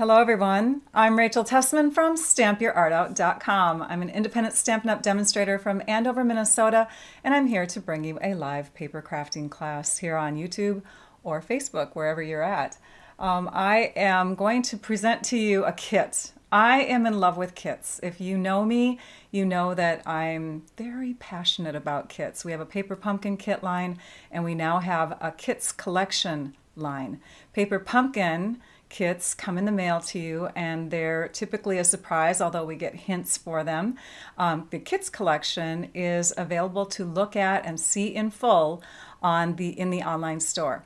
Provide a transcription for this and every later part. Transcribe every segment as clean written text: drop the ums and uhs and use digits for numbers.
Hello everyone, I'm Rachel Tessman from stampyourartout.com. I'm an independent Stampin' Up! Demonstrator from Andover, Minnesota, and I'm here to bring you a live paper crafting class here on YouTube or Facebook, wherever you're at. I am going to present to you a kit. I am in love with kits. If you know me, you know that I'm very passionate about kits. We have a paper pumpkin kit line, and we now have a kits collection line. Paper pumpkin kits come in the mail to you, and they're typically a surprise, although we get hints for them. The kits collection is available to look at and see in full in the online store.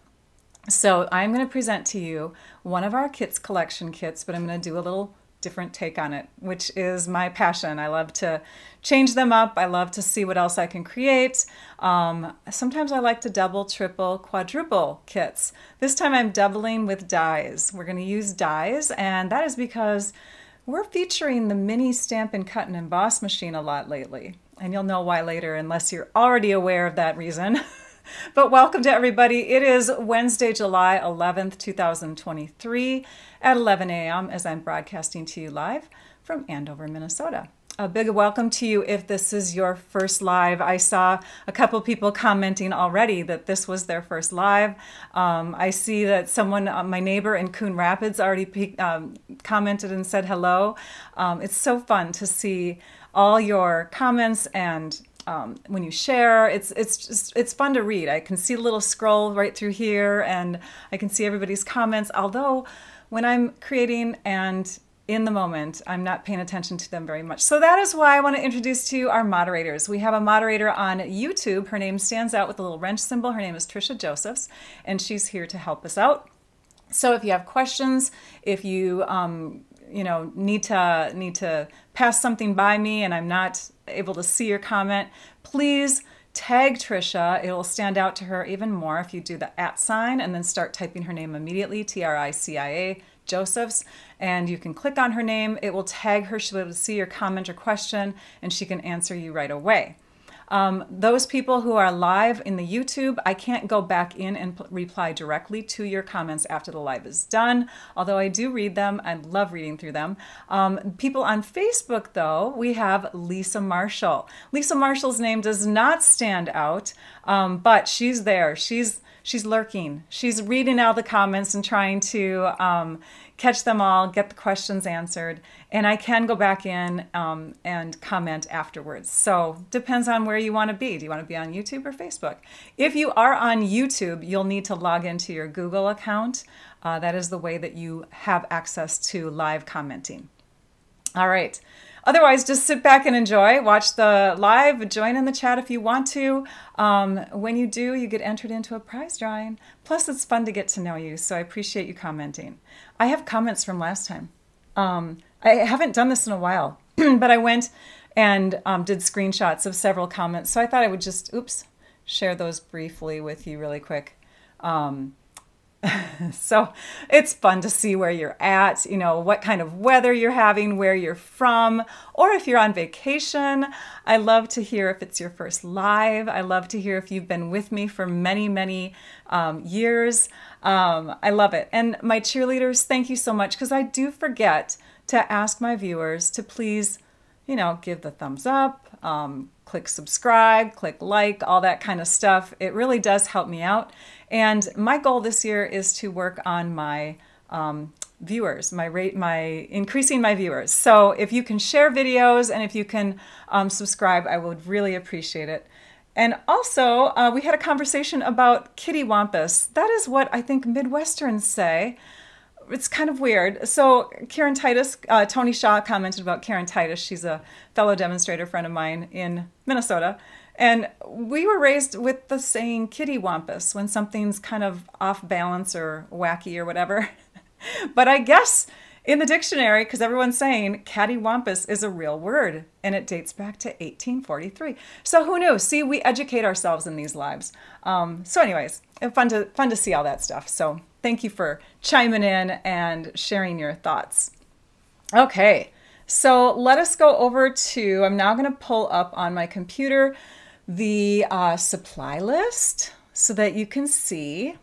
So I'm going to present to you one of our kits collection kits, but I'm going to do a little different take on it, which is my passion. I love to change them up. I love to see what else I can create. Sometimes I like to double, triple, quadruple kits. This time I'm doubling with dies. We're going to use dies, and that is because we're featuring the mini Stampin' Cut and Emboss machine a lot lately. And you'll know why later unless you're already aware of that reason. But welcome to everybody. It is Wednesday, July 11th, 2023 at 11 a.m. as I'm broadcasting to you live from Andover, Minnesota. A big welcome to you if this is your first live. I saw a couple people commenting already that this was their first live. I see that someone, my neighbor in Coon Rapids, already commented and said hello. It's so fun to see all your comments and when you share, it's fun to read. I can see a little scroll right through here, and I can see everybody's comments. Although when I'm creating and in the moment, I'm not paying attention to them very much. So that is why I want to introduce to you our moderators. We have a moderator on YouTube. Her name stands out with the little wrench symbol. Her name is Trisha Josephs, and she's here to help us out. So if you have questions, if you need to pass something by me and I'm not able to see your comment, please tag Trisha. It will stand out to her even more if you do the @ sign and then start typing her name immediately, Tricia Josephs, and you can click on her name. It will tag her. She'll be able to see your comment or question, and she can answer you right away. Those people who are live in the YouTube, I can't go back in and reply directly to your comments after the live is done, although I do read them. I love reading through them. People on Facebook, though, we have Lisa Marshall. Lisa Marshall's name does not stand out, but she's there. She's lurking. She's reading all the comments and trying to catch them all, get the questions answered, and I can go back in and comment afterwards. So depends on where you want to be. Do you want to be on YouTube or Facebook? If you are on YouTube, you'll need to log into your Google account. That is the way that you have access to live commenting. All right. Otherwise, just sit back and enjoy. Watch the live, join in the chat if you want to. When you do, you get entered into a prize drawing. Plus, it's fun to get to know you, so I appreciate you commenting. I have comments from last time. I haven't done this in a while, but I went and did screenshots of several comments, so I thought I would just, share those briefly with you really quick. So it's fun to see where you're at, what kind of weather you're having, where you're from, or if you're on vacation. I love to hear if it's your first live. I love to hear if you've been with me for many, many years. I love it. And my cheerleaders, thank you so much, because I do forget to ask my viewers to please, give the thumbs up, click subscribe, click like, all that kind of stuff. It really does help me out. And my goal this year is to work on my viewers, increasing my viewers. So if you can share videos and if you can subscribe, I would really appreciate it. And also, we had a conversation about kitty wampus. That is what I think Midwesterns say. It's kind of weird. So Karen Titus, Tony Shaw commented about Karen Titus. She's a fellow demonstrator friend of mine in Minnesota. And we were raised with the saying kitty wampus when something's kind of off balance or wacky or whatever. But I guess in the dictionary, because everyone's saying cattywampus is a real word, and it dates back to 1843. So who knew? See, we educate ourselves in these lives. So anyways, fun to see all that stuff. So thank you for chiming in and sharing your thoughts. Okay, so let us go over to, I'm now going to pull up on my computer the supply list so that you can see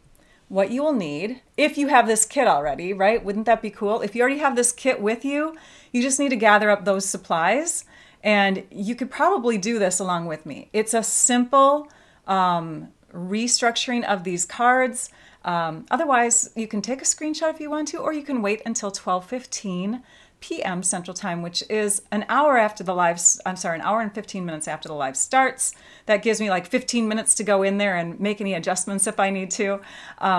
what you will need if you have this kit already, right? Wouldn't that be cool? If you already have this kit with you, you just need to gather up those supplies, and you could probably do this along with me. It's a simple restructuring of these cards. Otherwise, you can take a screenshot if you want to, or you can wait until 12:15 p.m. Central Time, which is an hour after the live, I'm sorry, an hour and 15 minutes after the live starts. That gives me like 15 minutes to go in there and make any adjustments if I need to.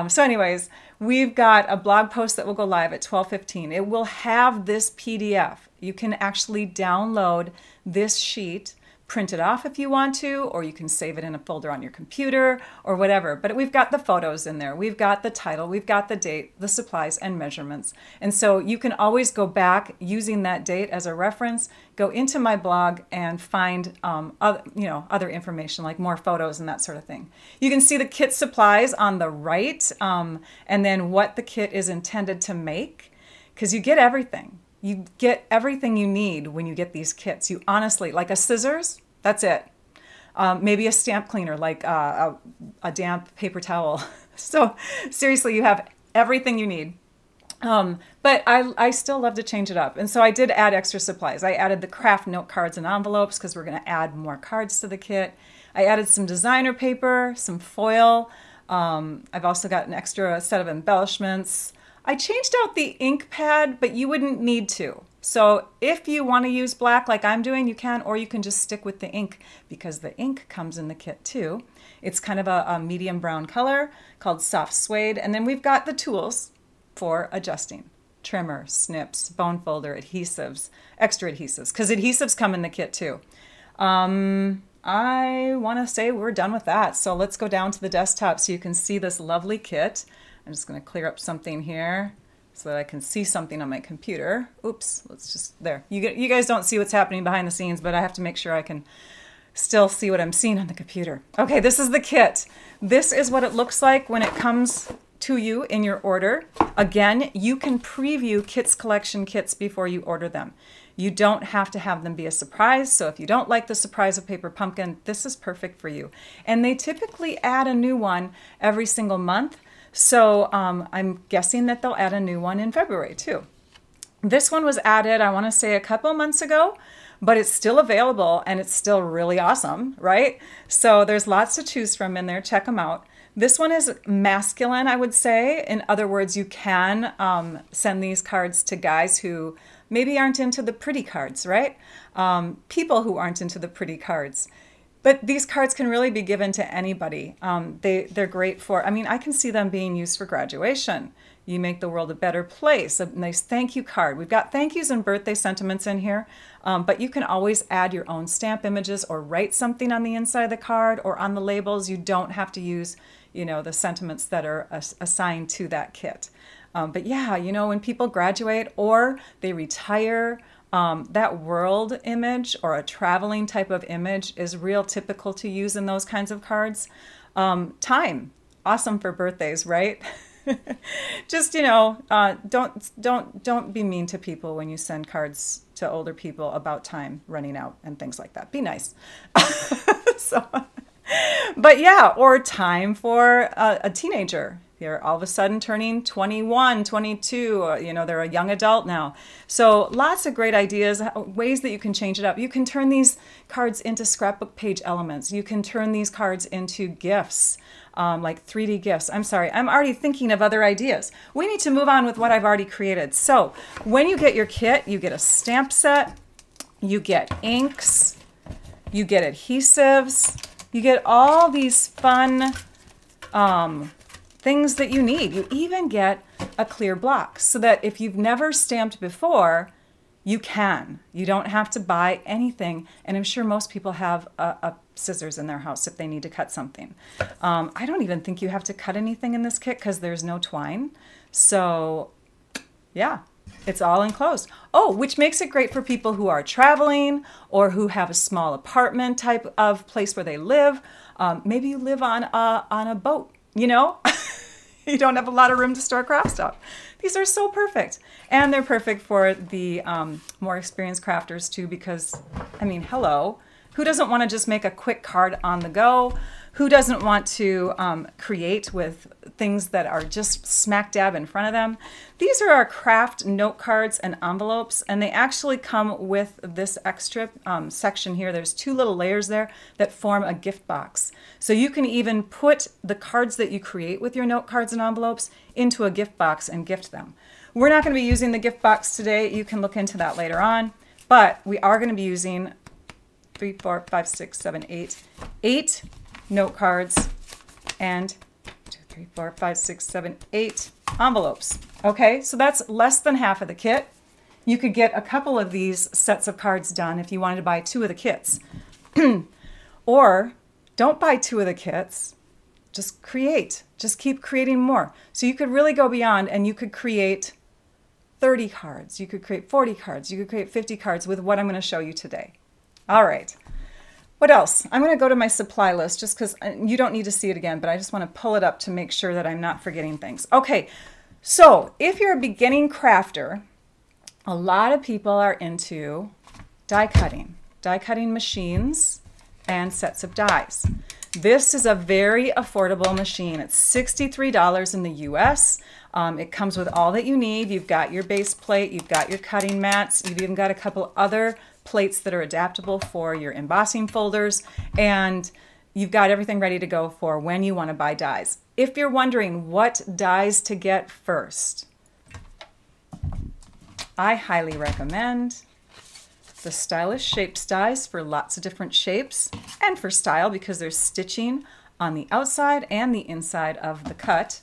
So anyways, we've got a blog post that will go live at 12:15. It will have this PDF. You can actually download this sheet, print it off if you want to, or you can save it in a folder on your computer or whatever. But we've got the photos in there. We've got the title, we've got the date, the supplies, and measurements. And so you can always go back using that date as a reference, go into my blog and find other information like more photos and that sort of thing. You can see the kit supplies on the right, and then what the kit is intended to make, because you get everything. You get everything you need when you get these kits. You honestly, like a scissors, that's it. Maybe a stamp cleaner, like a damp paper towel. So seriously, you have everything you need. But I still love to change it up. And so I did add extra supplies. I added the craft note cards and envelopes because we're going to add more cards to the kit. I added some designer paper, some foil. I've also got an extra set of embellishments. I changed out the ink pad, but you wouldn't need to. So if you want to use black like I'm doing, you can, or you can just stick with the ink because the ink comes in the kit too. It's kind of a medium brown color called soft suede. And then we've got the tools for adjusting: trimmer, snips, bone folder, adhesives, extra adhesives, because adhesives come in the kit too. I want to say we're done with that. So let's go down to the desktop so you can see this lovely kit. I'm just going to clear up something here so that I can see something on my computer. Oops, let's just, there. You guys don't see what's happening behind the scenes, but I have to make sure I can still see what I'm seeing on the computer. Okay, this is the kit. This is what it looks like when it comes to you in your order. Again, you can preview Kits Collection kits before you order them. You don't have to have them be a surprise. So if you don't like the surprise of Paper Pumpkin, this is perfect for you. And they typically add a new one every single month. So I'm guessing that they'll add a new one in February too. This one was added, I want to say, a couple months ago, but it's still available and it's still really awesome, right? So there's lots to choose from in there. Check them out. This one is masculine, I would say. In other words, you can send these cards to guys who maybe aren't into the pretty cards, right? People who aren't into the pretty cards. But these cards can really be given to anybody. They're great for, I mean, I can see them being used for graduation. You make the world a better place. A nice thank you card. We've got thank yous and birthday sentiments in here, but you can always add your own stamp images or write something on the inside of the card or on the labels. You don't have to use, you know, the sentiments that are assigned to that kit. But yeah, you know, when people graduate or they retire, that world image or a traveling type of image is real typical to use in those kinds of cards. Time, awesome for birthdays, right? Just, you know, don't be mean to people when you send cards to older people about time running out and things like that. Be nice. So, but yeah, or time for a teenager. They're all of a sudden turning 21, 22, you know, they're a young adult now. So lots of great ideas, ways that you can change it up. You can turn these cards into scrapbook page elements. You can turn these cards into gifts, like 3D gifts. I'm sorry, I'm already thinking of other ideas. We need to move on with what I've already created. So when you get your kit, you get a stamp set, you get inks, you get adhesives, you get all these fun things that you need. You even get a clear block so that if you've never stamped before, you can. You don't have to buy anything. And I'm sure most people have a scissors in their house if they need to cut something. I don't even think you have to cut anything in this kit because there's no twine. So yeah, it's all enclosed. Oh, which makes it great for people who are traveling or who have a small apartment type of place where they live. Maybe you live on a boat, you know? You don't have a lot of room to store craft stuff. These are so perfect. And they're perfect for the more experienced crafters too because, I mean, hello. Who doesn't want to just make a quick card on the go? Who doesn't want to create with things that are just smack dab in front of them? These are our craft note cards and envelopes, and they actually come with this extra section here. There's 2 little layers there that form a gift box. So you can even put the cards that you create with your note cards and envelopes into a gift box and gift them. We're not going to be using the gift box today. You can look into that later on, but we are going to be using 3, 4, 5, 6, 7, 8 note cards and 2, 3, 4, 5, 6, 7, 8 envelopes. Okay, so that's less than half of the kit. You could get a couple of these sets of cards done if you wanted to buy 2 of the kits. Or don't buy 2 of the kits, just create. Just keep creating more. So you could really go beyond and you could create 30 cards. You could create 40 cards. You could create 50 cards with what I'm going to show you today. All right. What else? I'm going to go to my supply list just because you don't need to see it again, but I just want to pull it up to make sure that I'm not forgetting things. Okay, so if you're a beginning crafter, a lot of people are into die cutting machines and sets of dies. This is a very affordable machine. It's $63 in the US. It comes with all that you need. You've got your base plate, you've got your cutting mats, you've even got a couple other plates that are adaptable for your embossing folders, and you've got everything ready to go for when you want to buy dies. If you're wondering what dies to get first, I highly recommend the Stylish Shapes dies for lots of different shapes and for style because there's stitching on the outside and the inside of the cut.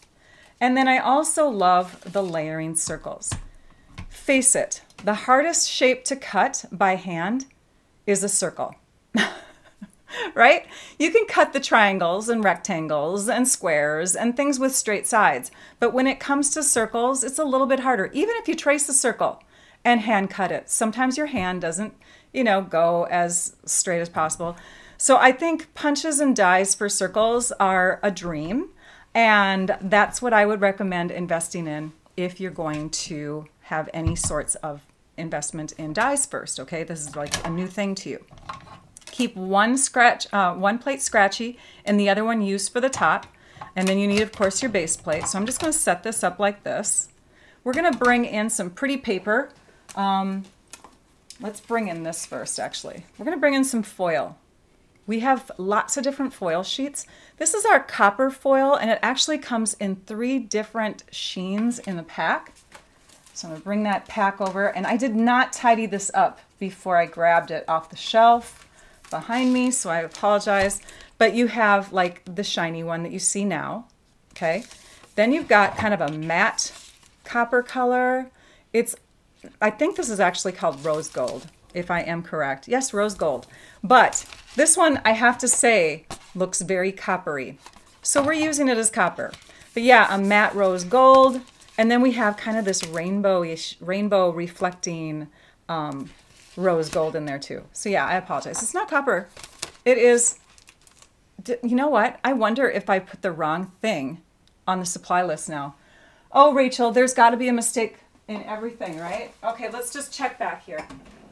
And then I also love the layering circles. Face it, the hardest shape to cut by hand is a circle, right? You can cut the triangles and rectangles and squares and things with straight sides, but when it comes to circles, it's a little bit harder. Even if you trace a circle and hand cut it, sometimes your hand doesn't, go as straight as possible. So I think punches and dies for circles are a dream, and that's what I would recommend investing in if you're going to have any sorts of investment in dies first, okay? This is like a new thing to you. Keep one plate scratchy and the other one used for the top. And then you need, of course, your base plate. So I'm just going to set this up like this. We're going to bring in some pretty paper. Let's bring in this first, actually. We're going to bring in some foil. We have lots of different foil sheets. This is our copper foil, and it actually comes in 3 different sheens in the pack. So I'm going to bring that pack over, and I did not tidy this up before I grabbed it off the shelf behind me, so I apologize. But you have like the shiny one that you see now, okay? Then you've got kind of a matte copper color. I think this is actually called rose gold, if I am correct. Yes, rose gold. But this one, I have to say, looks very coppery. So we're using it as copper. But yeah, a matte rose gold. And then we have kind of this rainbow reflecting rose gold in there too. So yeah, I apologize. It's not copper. It is, you know what? I wonder if I put the wrong thing on the supply list now. Oh, Rachel, there's got to be a mistake in everything, right? Okay, let's just check back here.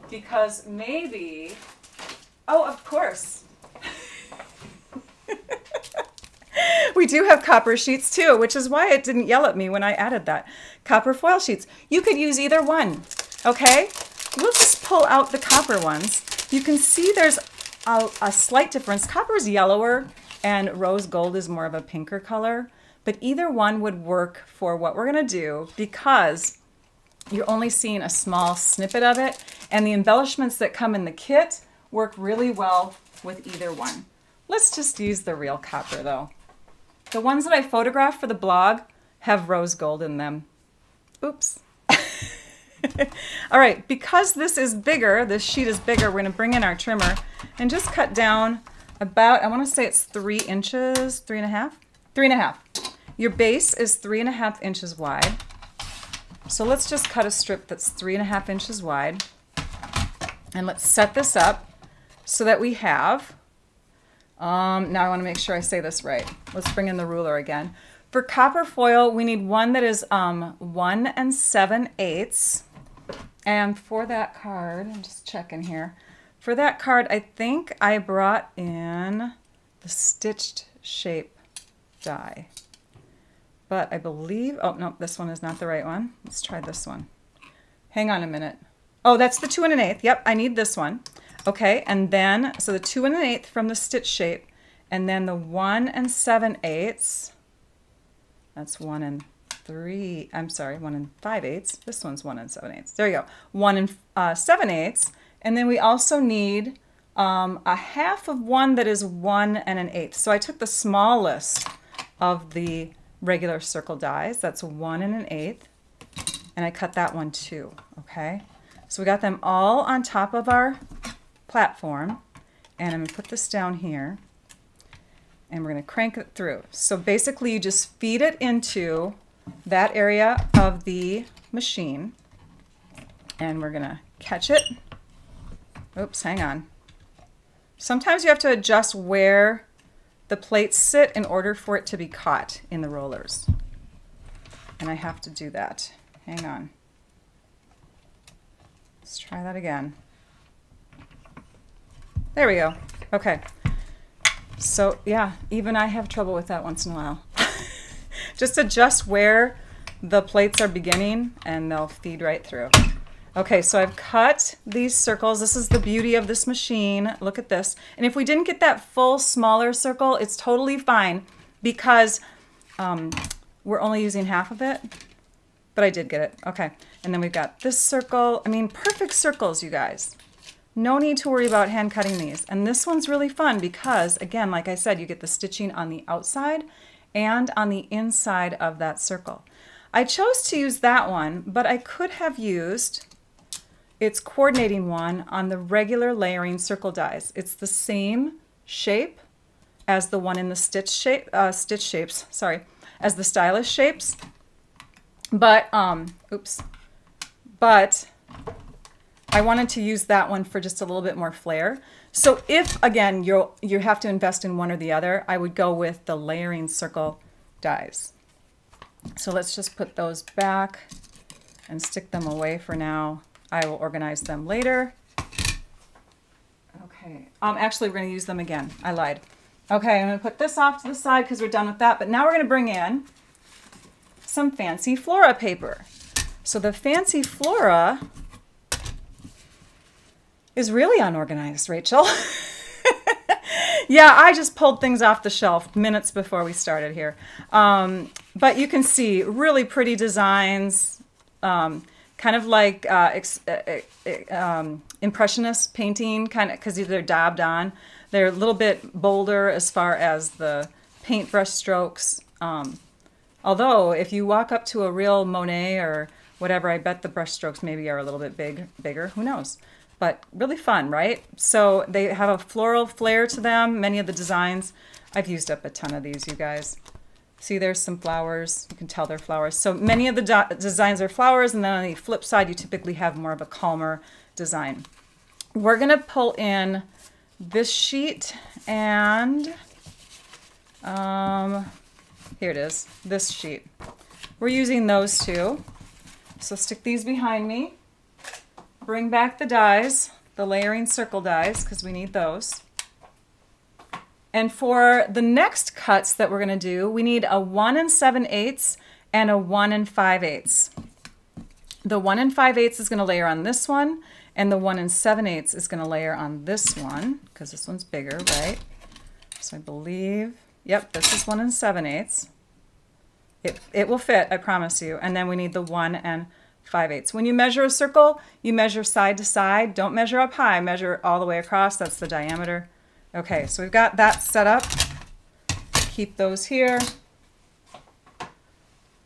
Because maybe, oh, of course. We do have copper sheets too, which is why it didn't yell at me when I added that. Copper foil sheets. You could use either one, okay? We'll just pull out the copper ones. You can see there's a slight difference. Copper is yellower and rose gold is more of a pinker color, but either one would work for what we're gonna do because you're only seeing a small snippet of it, and the embellishments that come in the kit work really well with either one. Let's just use the real copper though. The ones that I photographed for the blog have rose gold in them. Oops. All right, because this is bigger, this sheet is bigger, we're gonna bring in our trimmer and just cut down about, I wanna say it's 3 inches, 3.5? 3.5. Your base is 3.5 inches wide. So let's just cut a strip that's 3.5 inches wide. And let's set this up so that we have, now I want to make sure I say this right. Let's bring in the ruler again. For copper foil, we need one that is 1 7/8. And for that card, I'm just checking here. For that card, I think I brought in the stitched shape die. But I believe, oh no, this one is not the right one. Let's try this one. Hang on a minute. Oh, that's the 2 1/8. Yep, I need this one. Okay, and then, so the 2 1/8 from the stitch shape, and then the 1 7/8. That's 1 3, I'm sorry, 1 5/8. This one's 1 7/8. There you go. 1 7/8. And then we also need a half of one that is 1 1/8. So I took the smallest of the regular circle dies. That's 1 1/8. And I cut that one too, okay? So we got them all on top of our platform. And I'm gonna put this down here. And we're gonna crank it through. So basically you just feed it into that area of the machine. And we're gonna catch it. Oops, hang on. Sometimes you have to adjust where the plates sit in order for it to be caught in the rollers. And I have to do that. Hang on. Let's try that again. There we go. Okay. So yeah, even I have trouble with that once in a while. Just adjust where the plates are beginning and they'll feed right through. Okay, so I've cut these circles. This is the beauty of this machine. Look at this. And if we didn't get that full smaller circle, it's totally fine because we're only using half of it. But I did get it. Okay, and then we've got this circle. I mean, perfect circles, you guys. No need to worry about hand cutting these. And this one's really fun because, again, like I said, you get the stitching on the outside and on the inside of that circle. I chose to use that one, but I could have used its coordinating one on the regular layering circle dies. It's the same shape as the one in the stitch shapes, sorry, as the stylish shapes. But, but I wanted to use that one for just a little bit more flair. So if, again, you have to invest in one or the other, I would go with the layering circle dies. So let's just put those back and stick them away for now. I will organize them later. Okay, actually we're gonna use them again. I lied. Okay, I'm gonna put this off to the side because we're done with that, but now we're gonna bring in some fancy Flora paper. So the fancy Flora is really unorganized, Rachel. Yeah, I just pulled things off the shelf minutes before we started here. But you can see really pretty designs, kind of like impressionist painting, kind of, because they're dabbed on. They're a little bit bolder as far as the paintbrush strokes. Although if you walk up to a real Monet or whatever, I bet the brush strokes maybe are a little bit bigger. Who knows? But really fun, right? So they have a floral flair to them. Many of the designs, I've used up a ton of these, you guys. See, there's some flowers. You can tell they're flowers. So many of the designs are flowers, and then on the flip side, you typically have more of a calmer design. We're gonna pull in this sheet, and here it is, this sheet. We're using those two. So stick these behind me. Bring back the dies, the layering circle dies, because we need those. And for the next cuts that we're going to do, we need a 1 7/8 and a 1 5/8. The 1 5/8 is going to layer on this one, and the 1 7/8 is going to layer on this one, because this one's bigger, right? So I believe, yep, this is 1 7/8. It will fit, I promise you. And then we need the 1 5/8. When you measure a circle, you measure side to side. Don't measure up high, measure all the way across. That's the diameter. Okay, so we've got that set up. Keep those here.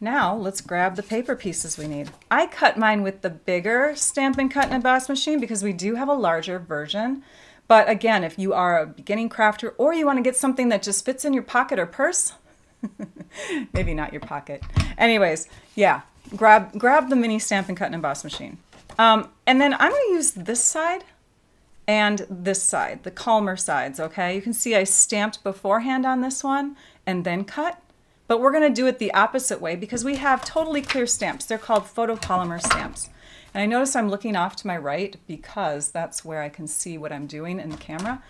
Now let's grab the paper pieces we need. I cut mine with the bigger Stampin' Cut and Emboss machine because we do have a larger version. But again, if you are a beginning crafter or you want to get something that just fits in your pocket or purse, maybe not your pocket. Anyways, yeah. Grab the mini Stampin' Cut and Emboss machine. And then I'm going to use this side and this side, the calmer sides, okay? You can see I stamped beforehand on this one and then cut, but we're going to do it the opposite way because we have totally clear stamps. They're called photopolymer stamps. And I notice I'm looking off to my right because that's where I can see what I'm doing in the camera.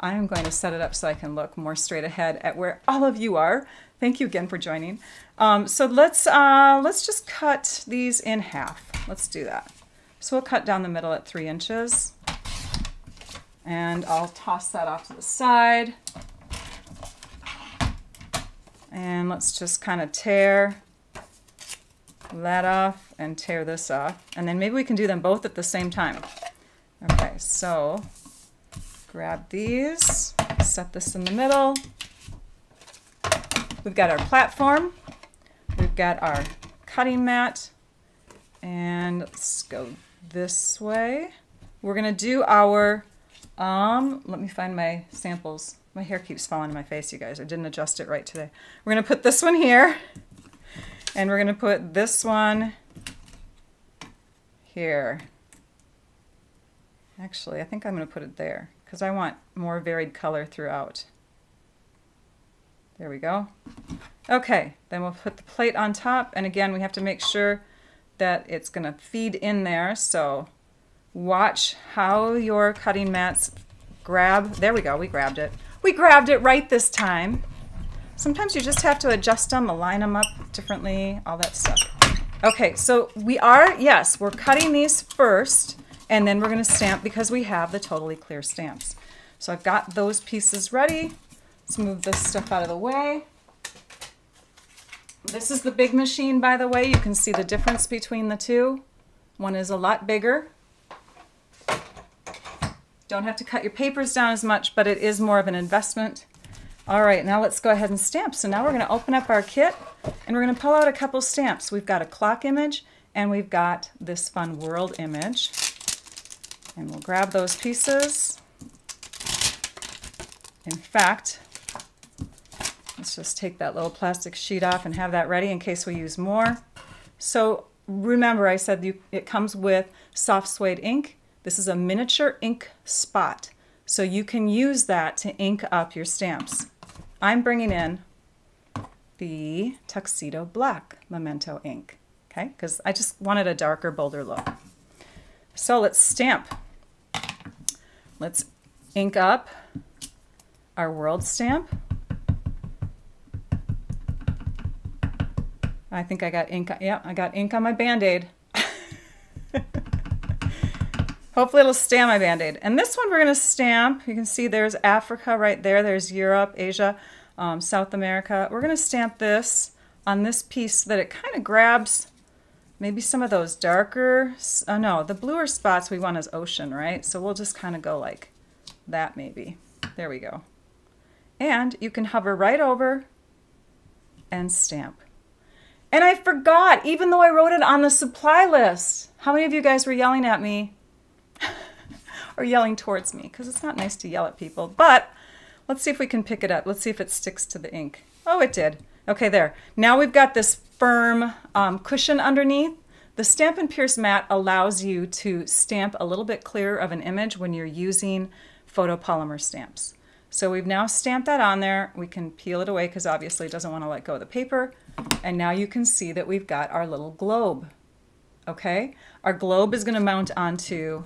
I'm going to set it up so I can look more straight ahead at where all of you are. Thank you again for joining. So let's just cut these in half. Let's do that. So we'll cut down the middle at 3 inches. And I'll toss that off to the side. And let's just kind of tear that off and tear this off. And then maybe we can do them both at the same time. Okay, so grab these, set this in the middle. We've got our platform, we've got our cutting mat, and let's go this way. We're gonna do our, let me find my samples. My hair keeps falling in my face, you guys. I didn't adjust it right today. We're gonna put this one here, and we're gonna put this one here. Actually, I think I'm gonna put it there because I want more varied color throughout. There we go. Okay, then we'll put the plate on top, and again, we have to make sure that it's gonna feed in there, so watch how your cutting mats grab. There we go, we grabbed it. We grabbed it right this time. Sometimes you just have to adjust them, align them up differently, all that stuff. Okay, so yes, we're cutting these first, and then we're gonna stamp because we have the totally clear stamps. So I've got those pieces ready. Let's move this stuff out of the way. This is the big machine, by the way. You can see the difference between the two. One is a lot bigger. Don't have to cut your papers down as much, but it is more of an investment. All right, now let's go ahead and stamp. So now we're gonna open up our kit and we're gonna pull out a couple stamps. We've got a clock image and we've got this fun world image. And we'll grab those pieces. In fact, let's just take that little plastic sheet off and have that ready in case we use more. So remember I said it comes with soft suede ink. This is a miniature ink spot. So you can use that to ink up your stamps. I'm bringing in the Tuxedo Black Memento ink, okay? Because I just wanted a darker, bolder look. So let's stamp. Let's ink up our world stamp. I think I got ink, yeah, I got ink on my Band-Aid. Hopefully it'll stay on my Band-Aid. And this one we're gonna stamp. You can see there's Africa right there. There's Europe, Asia, South America. We're gonna stamp this on this piece so that it kind of grabs maybe some of those darker, no, the bluer spots we want is ocean, right? So we'll just kind of go like that maybe. There we go. And you can hover right over and stamp. And I forgot, even though I wrote it on the supply list. How many of you guys were yelling at me? Or yelling towards me? Because it's not nice to yell at people. But let's see if we can pick it up. Let's see if it sticks to the ink. Oh, it did. Okay, there. Now we've got this firm cushion underneath. The Stampin' Pierce mat allows you to stamp a little bit clearer of an image when you're using photopolymer stamps. So we've now stamped that on there. We can peel it away because obviously it doesn't want to let go of the paper. And now you can see that we've got our little globe. Okay? Our globe is going to mount onto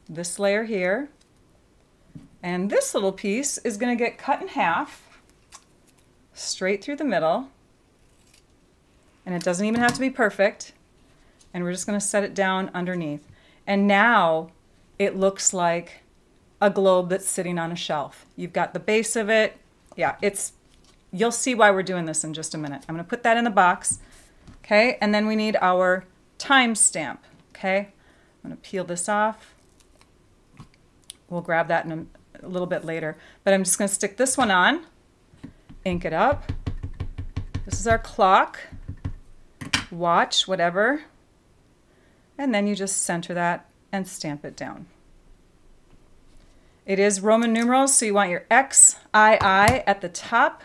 this layer here. And this little piece is going to get cut in half, straight through the middle. And it doesn't even have to be perfect. And we're just going to set it down underneath. And now it looks like a globe that's sitting on a shelf. You've got the base of it. Yeah, you'll see why we're doing this in just a minute. I'm going to put that in the box. Okay, and then we need our time stamp. Okay, I'm going to peel this off. We'll grab that in a little bit later. But I'm just going to stick this one on, ink it up. This is our clock, watch, whatever. And then you just center that and stamp it down. It is Roman numerals, so you want your XII at the top.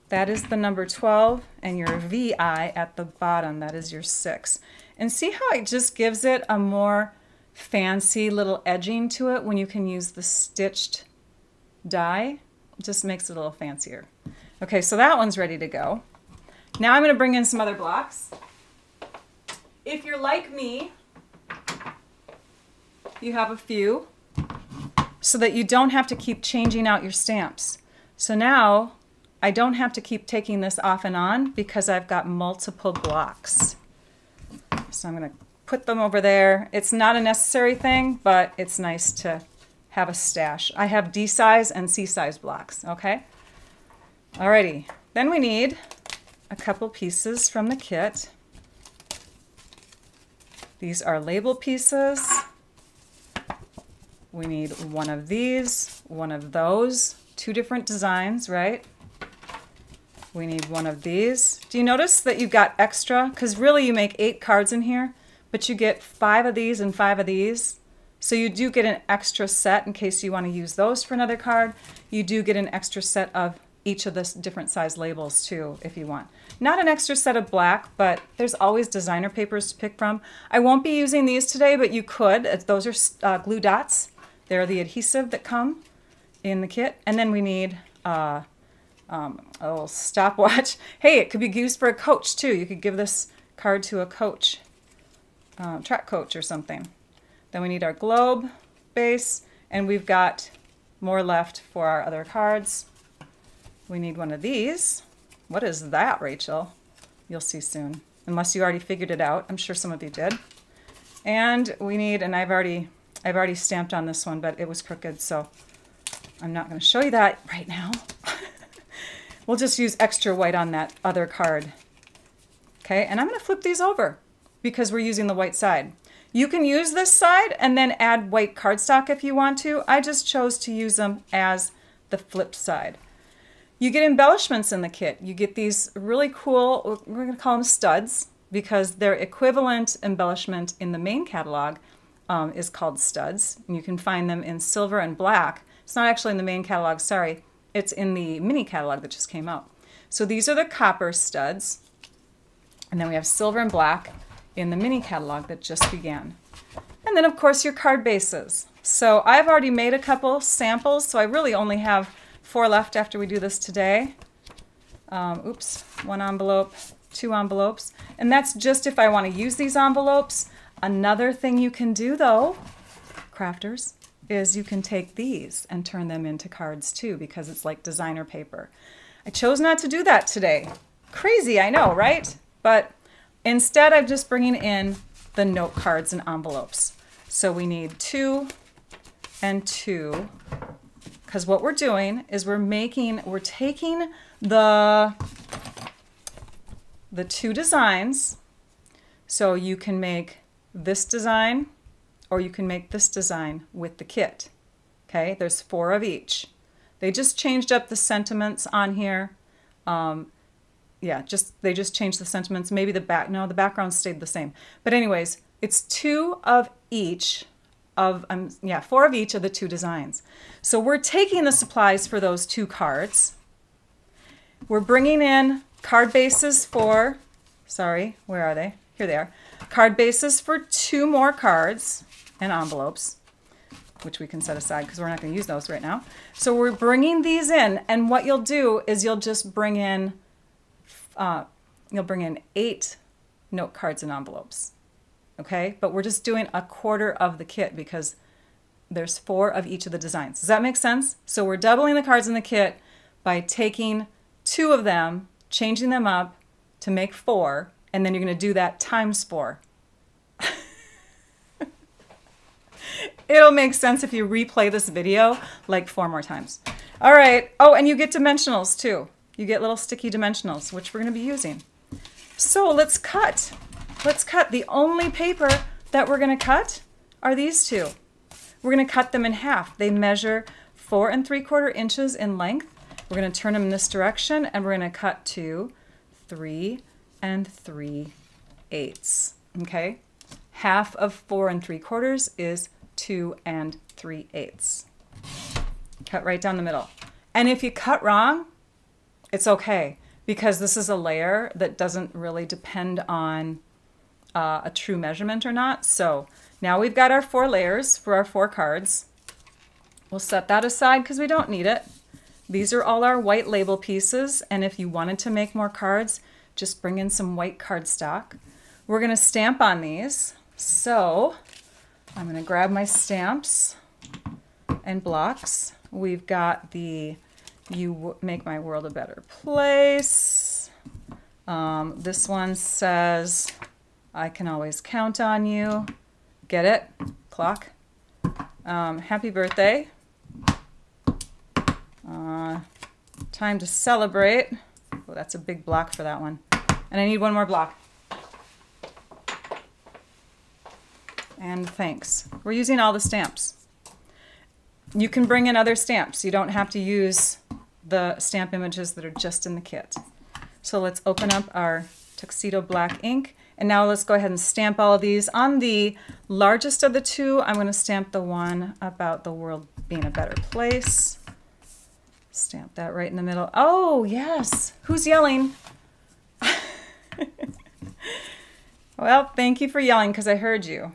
That is the number 12, and your VI at the bottom. That is your 6. And see how it just gives it a more fancy little edging to it when you can use the stitched die. It just makes it a little fancier. Okay, so that one's ready to go. Now I'm going to bring in some other blocks. If you're like me, you have a few. so that you don't have to keep changing out your stamps. So now I don't have to keep taking this off and on because I've got multiple blocks. So I'm going to put them over there. It's not a necessary thing, but it's nice to have a stash. I have D size and C size blocks, okay? Alrighty, then we need a couple pieces from the kit. These are label pieces. We need one of these, one of those, 2 different designs, right? We need one of these. Do you notice that you've got extra? Because really you make 8 cards in here, but you get 5 of these and 5 of these. So you do get an extra set in case you want to use those for another card. You do get an extra set of each of the different size labels too, if you want. Not an extra set of black, but there's always designer papers to pick from. I won't be using these today, but you could. Those are glue dots. They're the adhesive that come in the kit. And then we need a little stopwatch. Hey, it could be used for a coach too. You could give this card to a coach, track coach or something. Then we need our globe base, and we've got more left for our other cards. We need one of these. What is that, Rachel? You'll see soon, unless you already figured it out. I'm sure some of you did. And we need, and I've already stamped on this one, but it was crooked, so I'm not going to show you that right now. We'll just use extra white on that other card. Okay, and I'm going to flip these over because we're using the white side. You can use this side and then add white cardstock if you want to. I just chose to use them as the flip side. You get embellishments in the kit. You get these really cool, we're going to call them studs, because their equivalent embellishment in the main catalog is called studs. And you can find them in silver and black. It's not actually in the main catalog, sorry. It's in the mini catalog that just came out. So these are the copper studs. And then we have silver and black in the mini catalog that just began. And then of course your card bases. So I've already made a couple samples, so I really only have 4 left after we do this today. Oops, 1 envelope, 2 envelopes. And that's just if I want to use these envelopes. Another thing you can do though, crafters, is you can take these and turn them into cards too, because it's like designer paper. I chose not to do that today. Crazy, I know, right? But instead I'm just bringing in the note cards and envelopes. So we need 2 and 2. Because what we're doing is we're taking the 2 designs. So you can make this design or you can make this design with the kit. Okay, there's 4 of each. They just changed up the sentiments on here. Yeah, they just changed the sentiments. Maybe the background stayed the same. But anyways, it's 2 of each. 4 of each of the 2 designs. So we're taking the supplies for those 2 cards. We're bringing in card bases for, sorry, where are they? Here they are. Card bases for 2 more cards and envelopes, which we can set aside because we're not going to use those right now. So we're bringing these in, and what you'll do is you'll just bring in, 8 note cards and envelopes. Okay, but we're just doing a quarter of the kit because there's 4 of each of the designs. Does that make sense? So we're doubling the cards in the kit by taking 2 of them, changing them up to make 4, and then you're going to do that times 4. It'll make sense if you replay this video like 4 more times. All right. Oh, and you get dimensionals too. You get little sticky dimensionals, which we're going to be using. So let's cut. Let's cut. The only paper that we're going to cut are these 2. We're going to cut them in half. They measure 4 3/4 inches in length. We're going to turn them in this direction, and we're going to cut to 3 3/8. Okay? Half of 4 3/4 is 2 3/8. Cut right down the middle. And if you cut wrong, it's okay, because this is a layer that doesn't really depend on a true measurement or not. So now we've got our 4 layers for our 4 cards. We'll set that aside because we don't need it. These are all our white label pieces, and if you wanted to make more cards, just bring in some white cardstock. We're going to stamp on these. So I'm going to grab my stamps. and blocks. We've got the You Make My World a Better Place. This one says, I Can Always Count on You. Get it? Clock. Happy Birthday. Time to Celebrate. Oh, that's a big block for that one. And I need one more block. And thanks. We're using all the stamps. You can bring in other stamps. You don't have to use the stamp images that are just in the kit. So let's open up our Tuxedo Black ink. And now let's go ahead and stamp all of these. On the largest of the two, I'm going to stamp the one about the world being a better place. Stamp that right in the middle. Oh, yes. Who's yelling? Well, thank you for yelling because I heard you.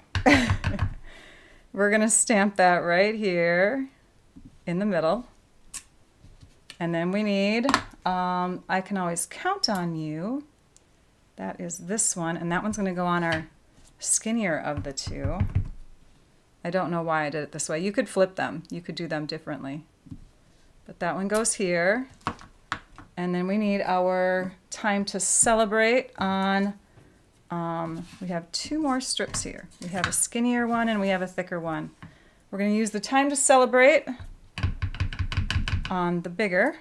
We're going to stamp that right here in the middle. And then we need I Can Always Count on You. That is this one, and that one's going to go on our skinnier of the two. I don't know why I did it this way. You could flip them. You could do them differently. But that one goes here. And then we need our Time to Celebrate on, we have two more strips here. We have a skinnier one and we have a thicker one. We're going to use the Time to Celebrate on the bigger.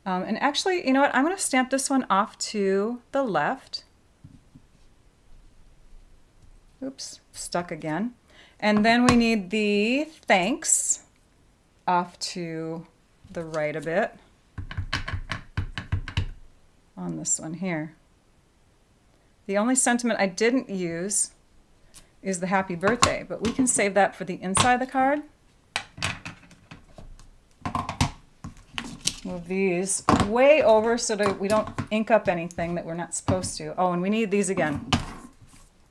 And actually, you know what? I'm going to stamp this one off to the left. Oops, stuck again. And then we need the Thanks off to the right a bit on this one here. The only sentiment I didn't use is the Happy Birthday, but we can save that for the inside of the card. Move these way over so that we don't ink up anything that we're not supposed to. Oh, and we need these again.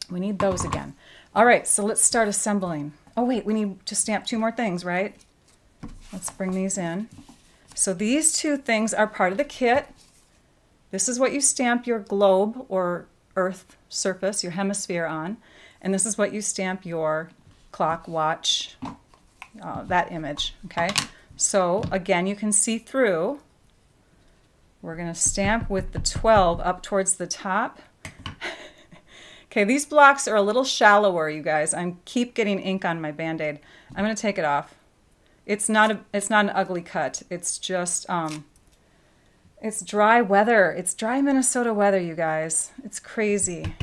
We need those again. All right, so let's start assembling. Oh wait, we need to stamp two more things, right? Let's bring these in. So these two things are part of the kit. This is what you stamp your globe or Earth surface, your hemisphere on. And this is what you stamp your clock, watch, that image, okay? So again, you can see through. We're going to stamp with the 12 up towards the top. Okay, these blocks are a little shallower, you guys. I keep getting ink on my Band-Aid. I'm going to take it off. It's not an ugly cut. It's just it's dry weather. It's dry Minnesota weather, you guys. It's crazy.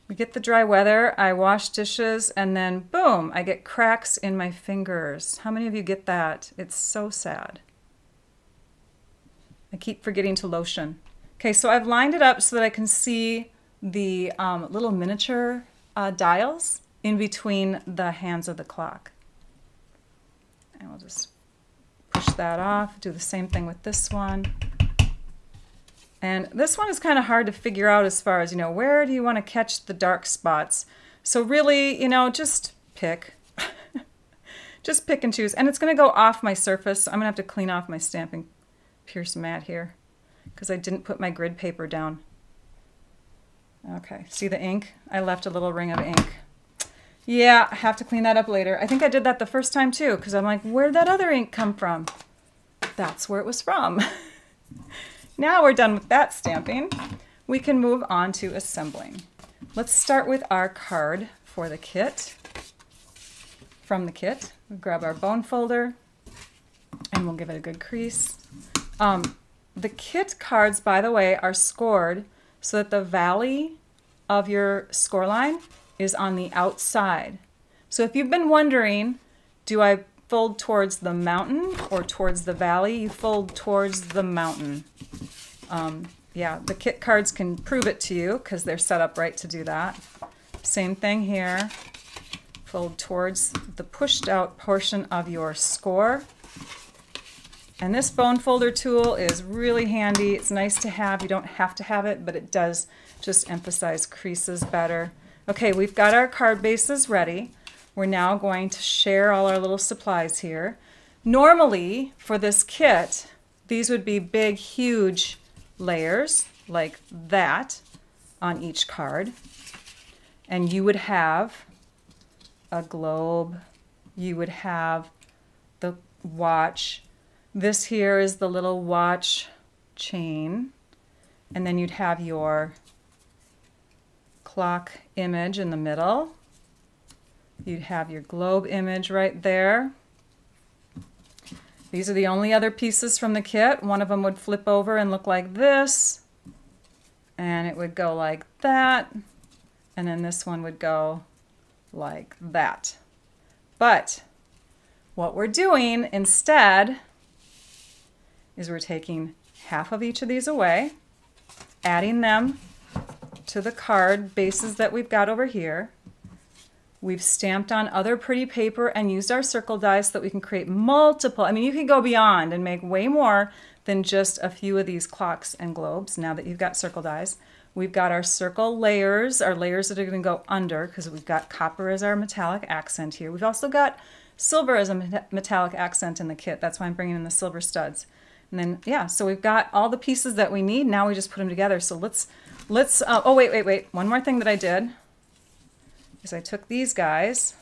We get the dry weather, I wash dishes, and then boom, I get cracks in my fingers. How many of you get that? It's so sad. I keep forgetting to lotion. Okay, so I've lined it up so that I can see the little miniature dials in between the hands of the clock. And we'll just push that off, do the same thing with this one. And this one is kind of hard to figure out as far as, you know, where do you want to catch the dark spots? So really, you know, just pick. Just pick and choose. And it's going to go off my surface. So I'm going to have to clean off my stamping pierce mat here because I didn't put my grid paper down. Okay, see the ink? I left a little ring of ink. Yeah, I have to clean that up later. I think I did that the first time too because I'm like, where'd that other ink come from? That's where it was from. Now we're done with that stamping. We can move on to assembling. Let's start with our card for the kit. From the kit, we'll grab our bone folder and we'll give it a good crease. The kit cards, by the way, are scored so that the valley of your score line is on the outside. So if you've been wondering, do I fold towards the mountain or towards the valley? You fold towards the mountain. Yeah, the kit cards can prove it to you because they're set up right to do that. Same thing here. Fold towards the pushed out portion of your score. And this bone folder tool is really handy. It's nice to have. You don't have to have it, but it does just emphasize creases better. Okay, we've got our card bases ready. We're now going to share all our little supplies here. Normally, for this kit, these would be big, huge layers like that on each card. And you would have a globe, you would have the watch. This here is the little watch chain, and then you'd have your clock image in the middle. You'd have your globe image right there. These are the only other pieces from the kit. One of them would flip over and look like this, and it would go like that, and then this one would go like that. But what we're doing instead is we're taking half of each of these away, adding them to the card bases that we've got over here. We've stamped on other pretty paper and used our circle dies so that we can create multiple. I mean, you can go beyond and make way more than just a few of these clocks and globes now that you've got circle dies. We've got our circle layers, our layers that are going to go under, because we've got copper as our metallic accent here. We've also got silver as a metallic accent in the kit. That's why I'm bringing in the silver studs. And then, yeah, so we've got all the pieces that we need. Now we just put them together. So let's oh, wait. One more thing that I did is I took these guys,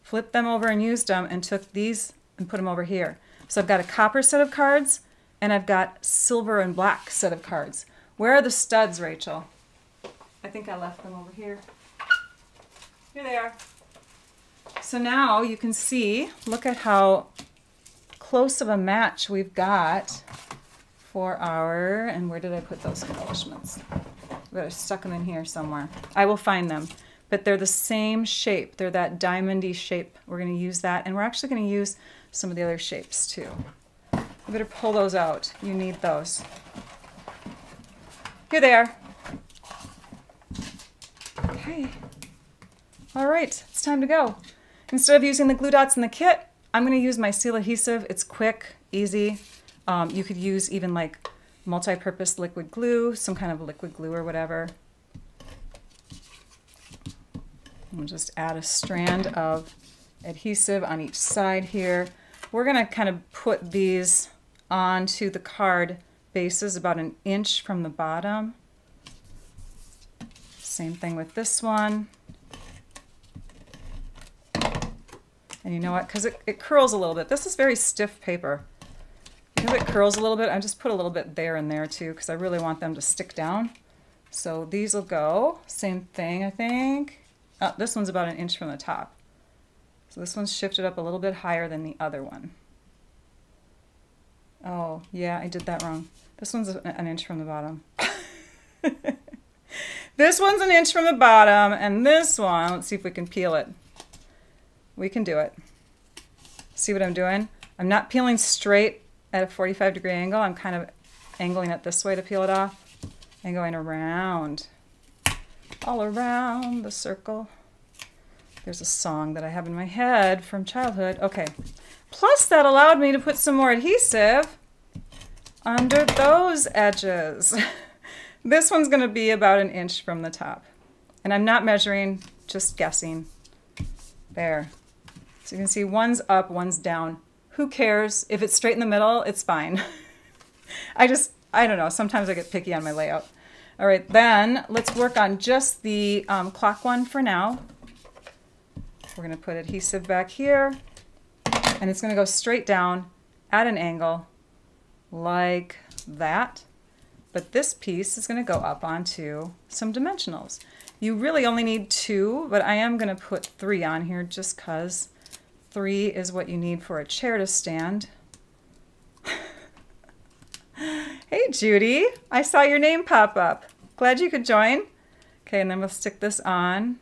flipped them over and used them, and took these and put them over here. So I've got a copper set of cards, and I've got silver and black set of cards. Where are the studs, Rachel? I think I left them over here. Here they are. So now you can see, look at how close of a match we've got for our, and where did I put those embellishments? I stuck them in here somewhere. I will find them. But they're the same shape. They're that diamond-y shape. We're going to use that, and we're actually going to use some of the other shapes too. You better pull those out. You need those. Here they are. Okay. All right, it's time to go. Instead of using the glue dots in the kit, I'm going to use my seal adhesive. It's quick, easy. You could use even like multi-purpose liquid glue, some kind of liquid glue or whatever. We'll just add a strand of adhesive on each side here. We're going to kind of put these onto the card bases about an inch from the bottom. Same thing with this one. And you know what, because it curls a little bit. This is very stiff paper. Because it curls a little bit, I just put a little bit there and there too, because I really want them to stick down. So these will go, same thing I think. Oh, this one's about an inch from the top. So this one's shifted up a little bit higher than the other one. Oh, yeah, I did that wrong. This one's an inch from the bottom. This one's an inch from the bottom, and this one, let's see if we can peel it. We can do it. See what I'm doing? I'm not peeling straight at a 45-degree angle. I'm kind of angling it this way to peel it off and going around. All around the circle. There's a song that I have in my head from childhood. Okay. Plus that allowed me to put some more adhesive under those edges. This one's going to be about an inch from the top. And I'm not measuring, just guessing. There. So you can see one's up, one's down. Who cares? If it's straight in the middle, it's fine. I don't know, sometimes I get picky on my layout. All right, then let's work on just the clock one for now. We're going to put adhesive back here, and it's going to go straight down at an angle like that. But this piece is going to go up onto some dimensionals. You really only need 2, but I am going to put 3 on here just because 3 is what you need for a chair to stand. Hey Judy, I saw your name pop up. Glad you could join. Okay, and then we'll stick this on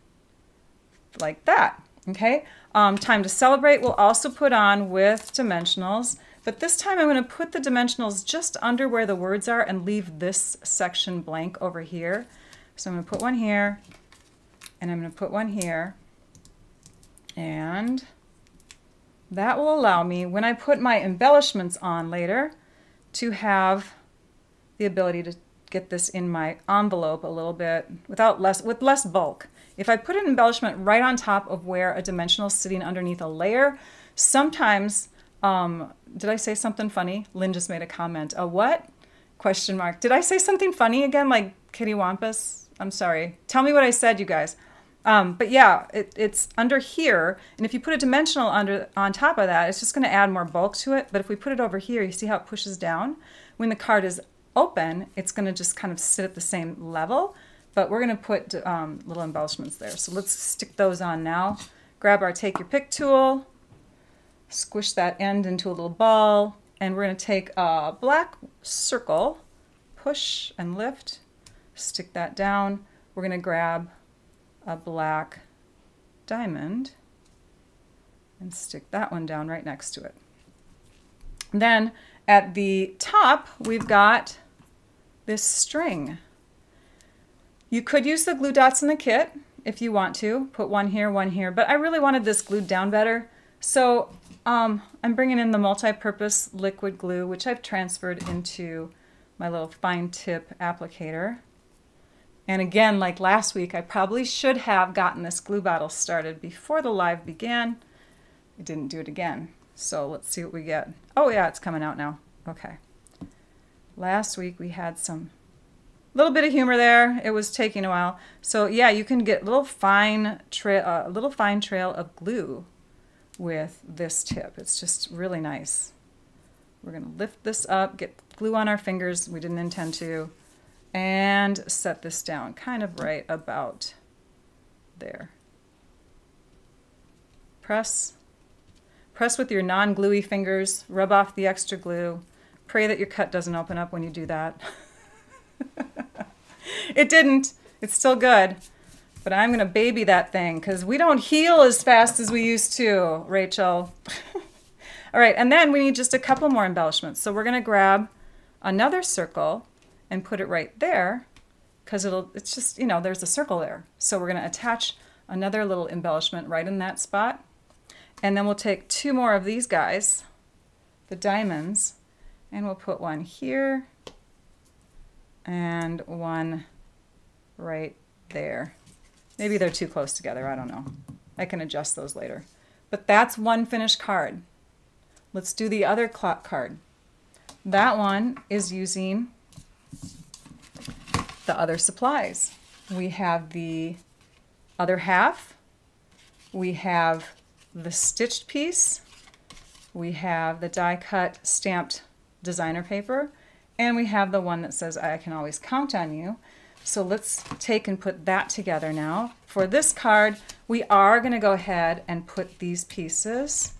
like that. Okay, time to celebrate we'll also put on with dimensionals, but this time I'm going to put the dimensionals just under where the words are and leave this section blank over here. So I'm going to put one here, and I'm going to put one here, and that will allow me, when I put my embellishments on later, to have the ability to get this in my envelope a little bit with less bulk. If I put an embellishment right on top of where a dimensional is sitting underneath a layer, sometimes, did I say something funny? Lynn just made a comment. A what? Question mark. Did I say something funny again, like Kitty Wampus? I'm sorry. Tell me what I said, you guys. But yeah, it's under here, and if you put a dimensional on top of that, it's just going to add more bulk to it. But if we put it over here, you see how it pushes down? When the card is open, it's going to just kind of sit at the same level, but we're going to put little embellishments there. So let's stick those on now. Grab our Take Your Pick tool, squish that end into a little ball, and we're going to take a black circle, push and lift, stick that down. We're going to grab a black diamond and stick that one down right next to it. Then at the top, we've got this string. You could use the glue dots in the kit if you want to. Put one here, but I really wanted this glued down better. So I'm bringing in the multi-purpose liquid glue, which I've transferred into my little fine tip applicator. And again, like last week, I probably should have gotten this glue bottle started before the live began. I didn't do it again. So let's see what we get. Oh yeah, it's coming out now. Okay. Last week we had some little bit of humor there. It was taking a while. So yeah, you can get a little fine trail of glue with this tip. It's just really nice. We're going to lift this up, get glue on our fingers. We didn't intend to. And set this down kind of right about there. Press with your non-gluey fingers, rub off the extra glue. Pray that your cut doesn't open up when you do that. It didn't. It's still good. But I'm going to baby that thing because we don't heal as fast as we used to, Rachel. All right, and then we need just a couple more embellishments. So we're going to grab another circle and put it right there because it's just, you know, there's a circle there. So we're going to attach another little embellishment right in that spot. And then we'll take two more of these guys, the diamonds, and we'll put one here and one right there. Maybe they're too close together, I don't know. I can adjust those later. But that's one finished card. Let's do the other clock card. That one is using the other supplies. We have the other half. We have the stitched piece. We have the die cut stamped designer paper. And we have the one that says, I can always count on you. So let's take and put that together now. For this card, we are going to go ahead and put these pieces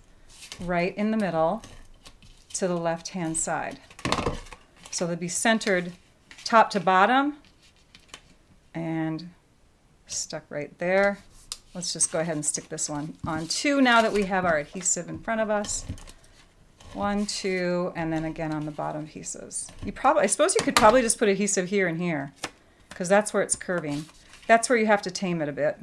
right in the middle to the left-hand side. So they'll be centered top to bottom and stuck right there. Let's just go ahead and stick this one on two now that we have our adhesive in front of us. 1, 2, and then again on the bottom pieces. I suppose you could probably just put adhesive here and here because that's where it's curving. That's where you have to tame it a bit.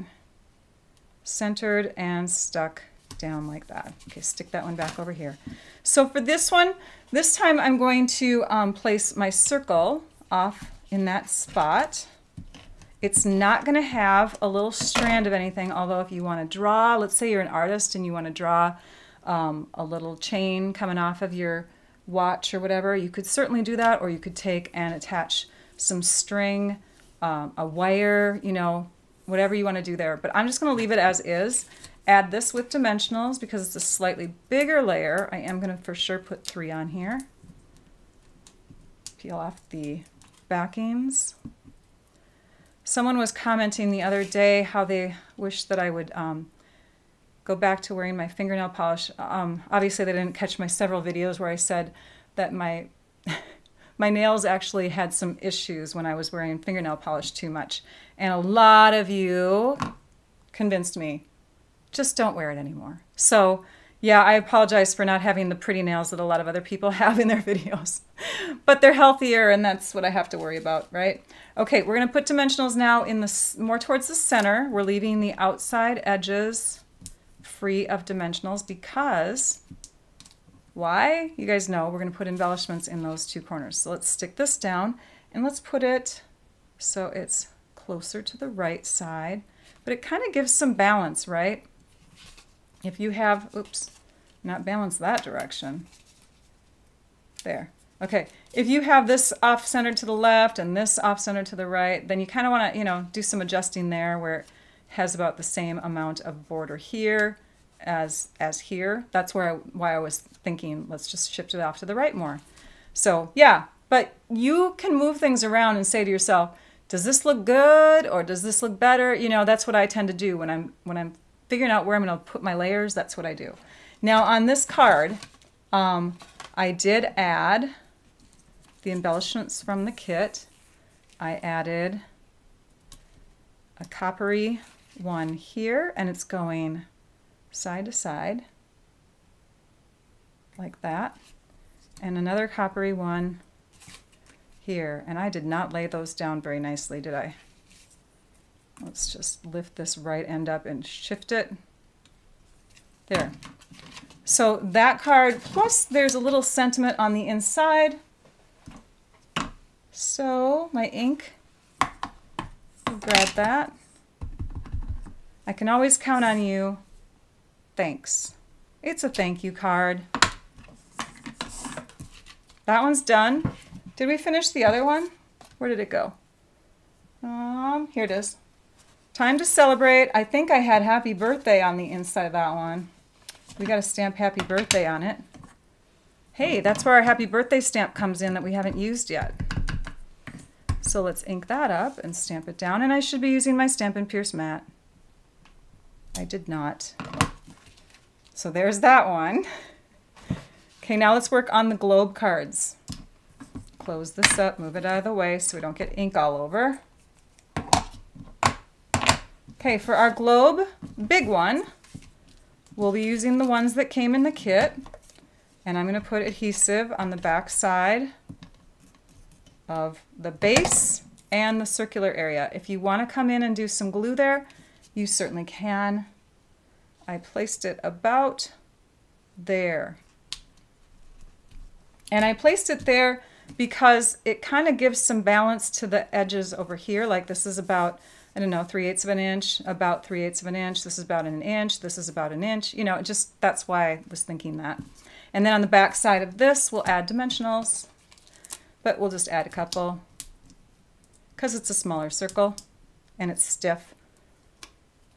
Centered and stuck down like that. Okay, stick that one back over here. So for this one, this time I'm going to place my circle off in that spot. It's not going to have a little strand of anything, although if you want to draw, let's say you're an artist and you want to draw a little chain coming off of your watch or whatever, you could certainly do that, or you could take and attach some string, a wire, you know, whatever you want to do there. But I'm just going to leave it as is. Add this with dimensionals because it's a slightly bigger layer. I am going to for sure put 3 on here. Peel off the backings. Someone was commenting the other day how they wish that I would go back to wearing my fingernail polish. Obviously they didn't catch my several videos where I said that my my nails actually had some issues when I was wearing fingernail polish too much. And a lot of you convinced me, just don't wear it anymore. So yeah, I apologize for not having the pretty nails that a lot of other people have in their videos. But they're healthier and that's what I have to worry about, right? Okay, we're gonna put dimensionals now in the more towards the center. We're leaving the outside edges free of dimensionals because, why? You guys know we're gonna put embellishments in those 2 corners. So let's stick this down and let's put it so it's closer to the right side, but it kind of gives some balance, right? If you have, oops, not balance that direction. There. Okay, if you have this off-centered to the left and this off-centered to the right, then you kind of want to, you know, do some adjusting there where has about the same amount of border here as here. That's why I was thinking, let's just shift it off to the right more. So yeah, but you can move things around and say to yourself, does this look good or does this look better? You know, that's what I tend to do when I'm figuring out where I'm going to put my layers. That's what I do. Now on this card, I did add the embellishments from the kit. I added a coppery one here, and it's going side to side like that, and another coppery one here, and I did not lay those down very nicely, did I? Let's just lift this right end up and shift it. There. So that card, plus there's a little sentiment on the inside. So my ink, we'll grab that. I can always count on you. Thanks. It's a thank you card. That one's done. Did we finish the other one? Where did it go? Here it is. Time to celebrate. I think I had happy birthday on the inside of that one. We got to stamp happy birthday on it. Hey, that's where our happy birthday stamp comes in that we haven't used yet. So let's ink that up and stamp it down. And I should be using my Stampin' Pierce mat. I did not. So there's that one. Okay, now let's work on the globe cards. Close this up, move it out of the way so we don't get ink all over. Okay, for our globe, big one, we'll be using the ones that came in the kit. And I'm going to put adhesive on the back side of the base and the circular area. If you want to come in and do some glue there, you certainly can. I placed it about there. And I placed it there because it kind of gives some balance to the edges over here. Like this is about, I don't know, 3/8 of an inch, about 3/8 of an inch. This is about an inch. This is about an inch. You know, just that's why I was thinking that. And then on the back side of this, we'll add dimensionals, but we'll just add a couple because it's a smaller circle and it's stiff.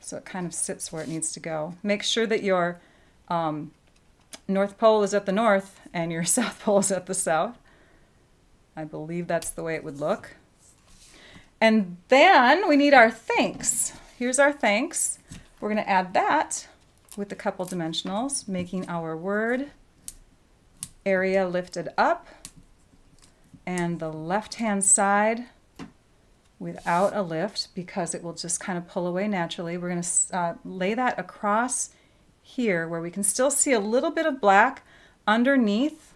So it kind of sits where it needs to go. Make sure that your North Pole is at the north and your South Pole is at the south. I believe that's the way it would look. And then we need our thanks. Here's our thanks. We're going to add that with a couple dimensionals, making our word area lifted up and the left-hand side without a lift because it will just kind of pull away naturally. We're going to lay that across here where we can still see a little bit of black underneath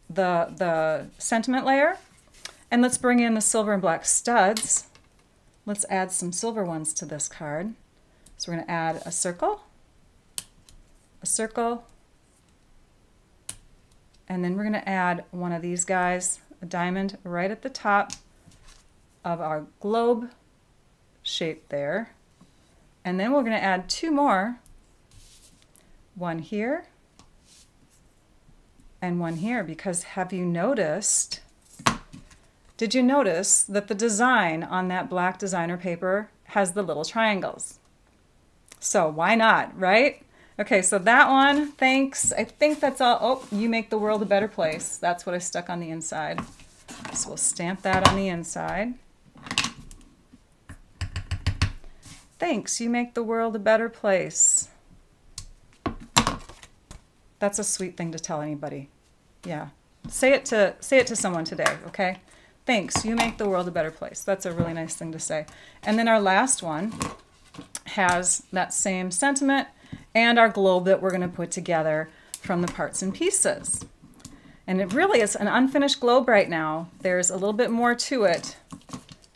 the sentiment layer. And let's bring in the silver and black studs. Let's add some silver ones to this card. So we're going to add a circle, and then we're going to add one of these guys, a diamond right at the top of our globe shape there. And then we're going to add two more, one here and one here, because have you noticed, did you notice that the design on that black designer paper has the little triangles? So why not, right? Okay, so that one, thanks. I think that's all. Oh, you make the world a better place. That's what I stuck on the inside. So we'll stamp that on the inside. Thanks, you make the world a better place. That's a sweet thing to tell anybody. Yeah. Say it to someone today, okay? Thanks, you make the world a better place. That's a really nice thing to say. And then our last one has that same sentiment and our globe that we're going to put together from the parts and pieces. And it really is an unfinished globe right now. There's a little bit more to it.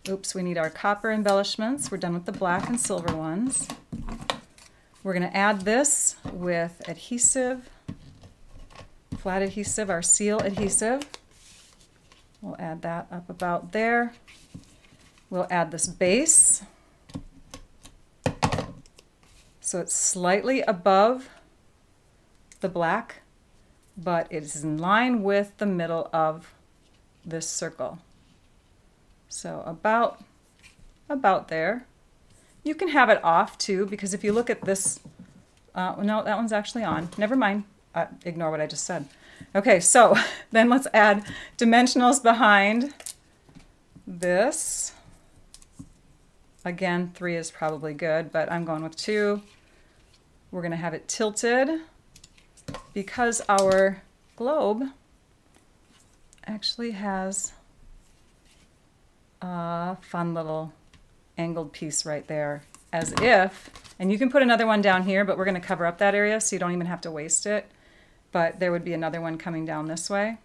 Oops, we need our copper embellishments. We're done with the black and silver ones. We're going to add this with adhesive, flat adhesive, our seal adhesive. We'll add that up about there. We'll add this base. So it's slightly above the black, but it is in line with the middle of this circle. So about there. You can have it off too, because if you look at this, no, that one's actually on. Never mind. Ignore what I just said. Okay, so then let's add dimensionals behind this. Again, 3 is probably good, but I'm going with 2. We're going to have it tilted because our globe actually has a fun little angled piece right there, as if, and you can put another one down here, but we're going to cover up that area so you don't even have to waste it. But there would be another one coming down this way.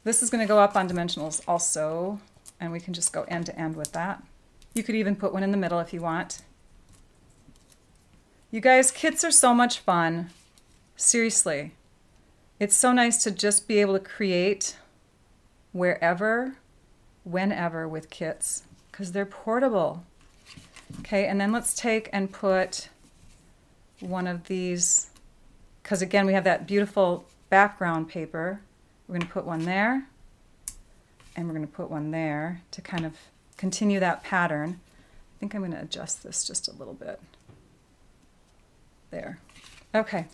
This is going to go up on dimensionals also, and we can just go end to end with that. You could even put one in the middle if you want. You guys, kits are so much fun. Seriously. It's so nice to just be able to create wherever, whenever with kits, because they're portable. Okay, and then let's take and put one of these, because again, we have that beautiful background paper. We're going to put one there, and we're going to put one there to kind of continue that pattern. I think I'm going to adjust this just a little bit. There. Okay.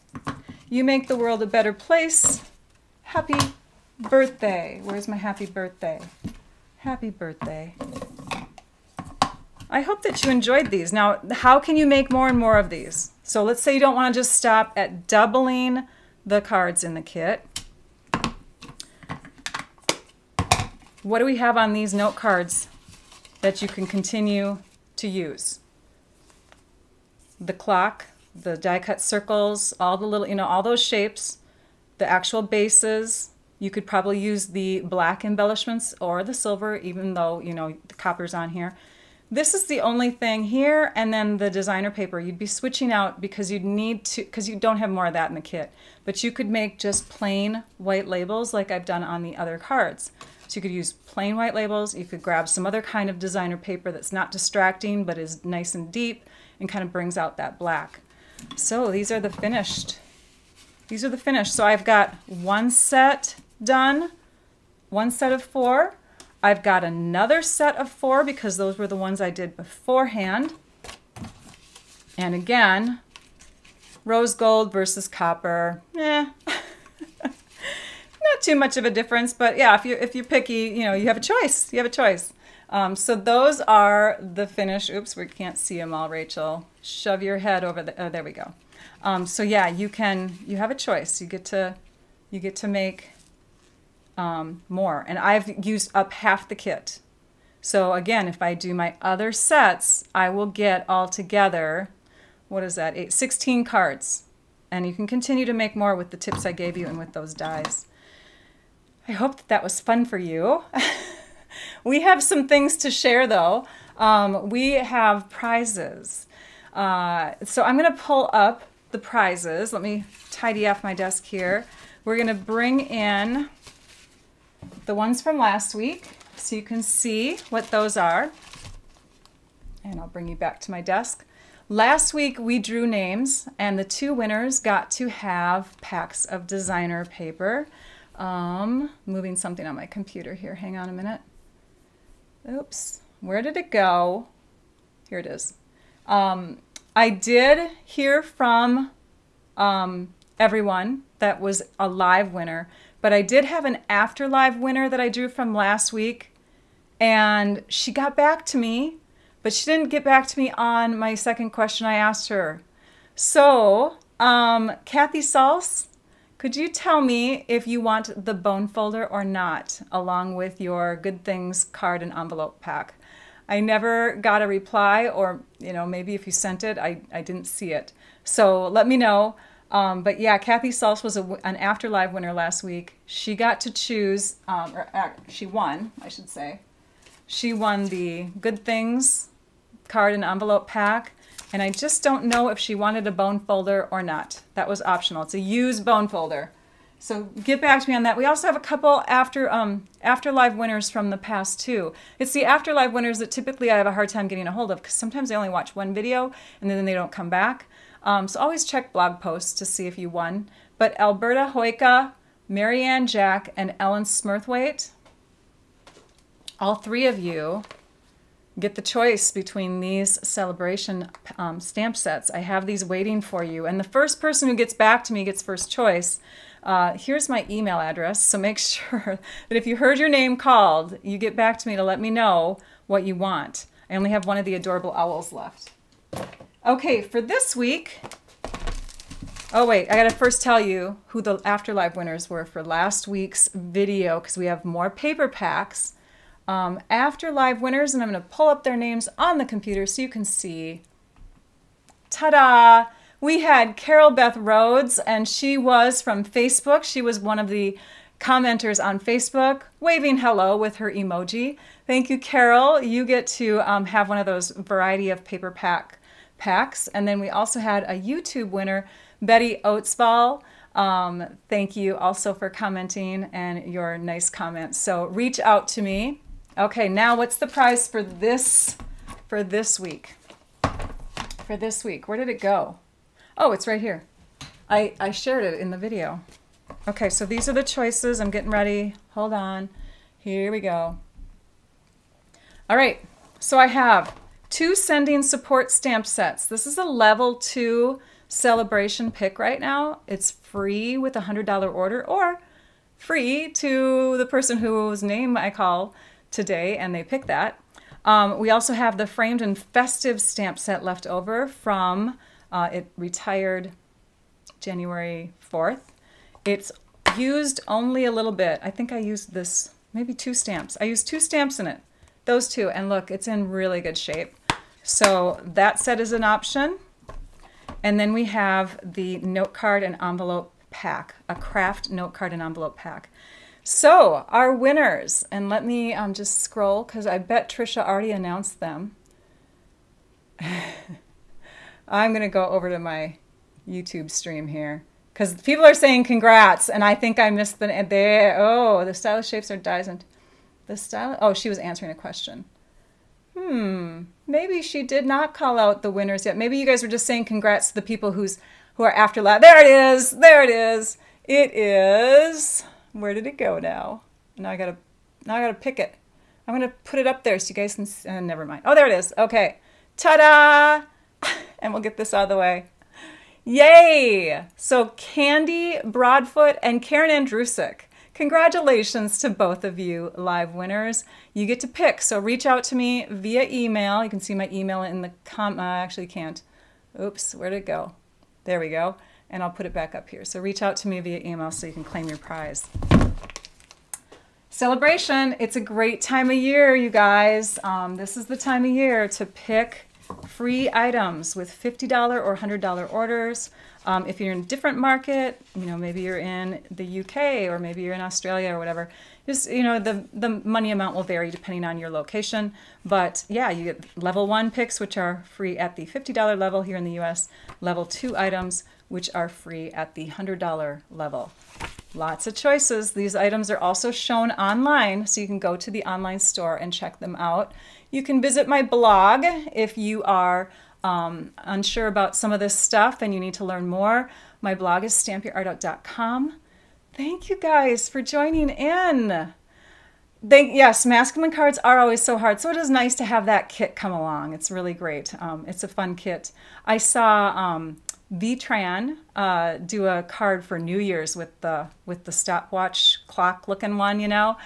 You make the world a better place. Happy birthday. Where's my happy birthday? Happy birthday. I hope that you enjoyed these. Now, how can you make more and more of these? So let's say you don't want to just stop at doubling the cards in the kit. What do we have on these note cards that you can continue to use? The clock, the die cut circles, all the little, all those shapes, the actual bases. You could probably use the black embellishments or the silver, even though, the copper's on here. This is the only thing here, and then the designer paper. You'd be switching out because you'd need to, because you don't have more of that in the kit. But you could make just plain white labels like I've done on the other cards. So you could use plain white labels. You could grab some other kind of designer paper that's not distracting but is nice and deep and kind of brings out that black. So these are the finished. These are the finished. So I've got one set done, one set of 4. I've got another set of 4 because those were the ones I did beforehand. And again, rose gold versus copper. Not too much of a difference, but yeah, if you're picky, you have a choice. You have a choice. So those are the finished. Oops, we can't see them all, Rachel. Shove your head over the. Oh, there we go. So yeah, you have a choice. You get to make more, and I've used up half the kit. So again, if I do my other sets, I will get all together, what is that, 16 cards, and you can continue to make more with the tips I gave you and with those dies. I hope that was fun for you. We have some things to share though. We have prizes. So I'm going to pull up the prizes. Let me tidy off my desk here. We're going to bring in the ones from last week so you can see what those are. And I'll bring you back to my desk. Last week we drew names, and the 2 winners got to have packs of designer paper. Moving something on my computer here. Hang on a minute. Oops. Where did it go? Here it is. I did hear from everyone that was a live winner, but I did have an after live winner that I drew from last week, and she got back to me, but she didn't get back to me on my second question I asked her. So, Kathy Salse, could you tell me if you want the bone folder or not, along with your Good Things card and envelope pack? I never got a reply, or maybe if you sent it, I didn't see it. So let me know. But yeah, Kathy Salse was an After Live winner last week. She got to choose, she won, I should say. She won the Good Things card and envelope pack, and I just don't know if she wanted a bone folder or not. That was optional. It's a used bone folder. So get back to me on that. We also have a couple after live winners from the past too. It's the after live winners that typically I have a hard time getting a hold of because sometimes they only watch one video and then they don't come back. So always check blog posts to see if you won. But Alberta Hoyka, Marianne Jack, and Ellen Smurthwaite, all 3 of you get the choice between these celebration stamp sets. I have these waiting for you. And the first person who gets back to me gets first choice. Here's my email address, so make sure that if you heard your name called, you get back to me to let me know what you want. I only have one of the adorable owls left. Okay, for this week, oh wait, I gotta first tell you who the Afterlive winners were for last week's video, because we have more paper packs. Afterlive winners, and I'm gonna pull up their names on the computer so you can see. Ta-da! We had Carol Beth Rhodes, and she was from Facebook. She was one of the commenters on Facebook, waving hello with her emoji. Thank you, Carol. You get to have one of those variety of paper packs. And then we also had a YouTube winner, Betty Oatsball. Thank you also for commenting and your nice comments. So reach out to me. Okay, now what's the prize for this week? For this week, where did it go? Oh, it's right here. I shared it in the video. Okay, so these are the choices. I'm getting ready. Hold on. Here we go. All right, so I have 2 sending support stamp sets. This is a level 2 celebration pick right now. It's free with a $100 order, or free to the person whose name I call today and they pick that. We also have the framed and festive stamp set left over from, it retired January 4th. It's used only a little bit. I think I used this, maybe 2 stamps. I used 2 stamps in it, those 2, and look, it's in really good shape. So that set is an option. And then we have the note card and envelope pack, a craft note card and envelope pack. So our winners, and let me just scroll because I bet Trisha already announced them. I'm going to go over to my YouTube stream here because people are saying congrats, and I think I missed the there. Oh, the stylish shapes are dies and the style. Oh, she was answering a question. Maybe she did not call out the winners yet. Maybe you guys were just saying congrats to the people who are Afterlive. There it is. There it is. It is. Where did it go now? Now I gotta pick it. I'm gonna put it up there so you guys can. Never mind. Oh, there it is. Okay. Ta-da! And we'll get this out of the way. Yay! So Candy Broadfoot and Karen Andrusik. Congratulations to both of you live winners. You get to pick, so reach out to me via email. You can see my email in the I actually can't. Oops, where'd it go? There we go. And I'll put it back up here. So reach out to me via email so you can claim your prize. Celebration, it's a great time of year, you guys. This is the time of year to pick free items with $50 or $100 orders. If you're in a different market, you know, maybe you're in the UK or maybe you're in Australia or whatever, just, you know, the money amount will vary depending on your location. But yeah, you get level 1 picks, which are free at the $50 level here in the US, level 2 items, which are free at the $100 level. Lots of choices. These items are also shown online, so you can go to the online store and check them out. You can visit my blog if you are unsure about some of this stuff and you need to learn more. My blog is stampyourartout.com. Thank you guys for joining in. Yes, masculine cards are always so hard, so it is nice to have that kit come along. It's really great. It's a fun kit. I saw V-Tran do a card for New Year's with the stopwatch clock looking one, you know.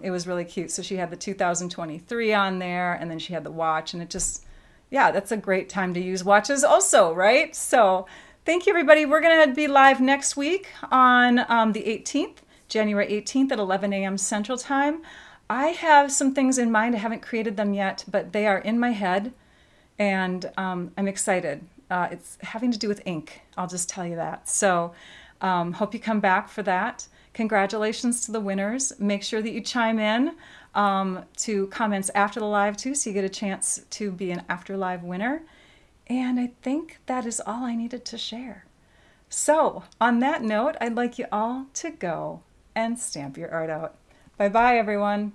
It was really cute. So she had the 2023 on there, and then she had the watch, and it just, yeah, that's a great time to use watches also, right? So thank you, everybody. We're going to be live next week on the 18th, January 18th at 11 a.m. Central Time. I have some things in mind. I haven't created them yet, but they are in my head, and I'm excited. It's having to do with ink. I'll just tell you that. So hope you come back for that. Congratulations to the winners. Make sure that you chime in to comments after the live too, so you get a chance to be an after live winner. And I think that is all I needed to share. So on that note, I'd like you all to go and stamp your art out. Bye-bye, everyone.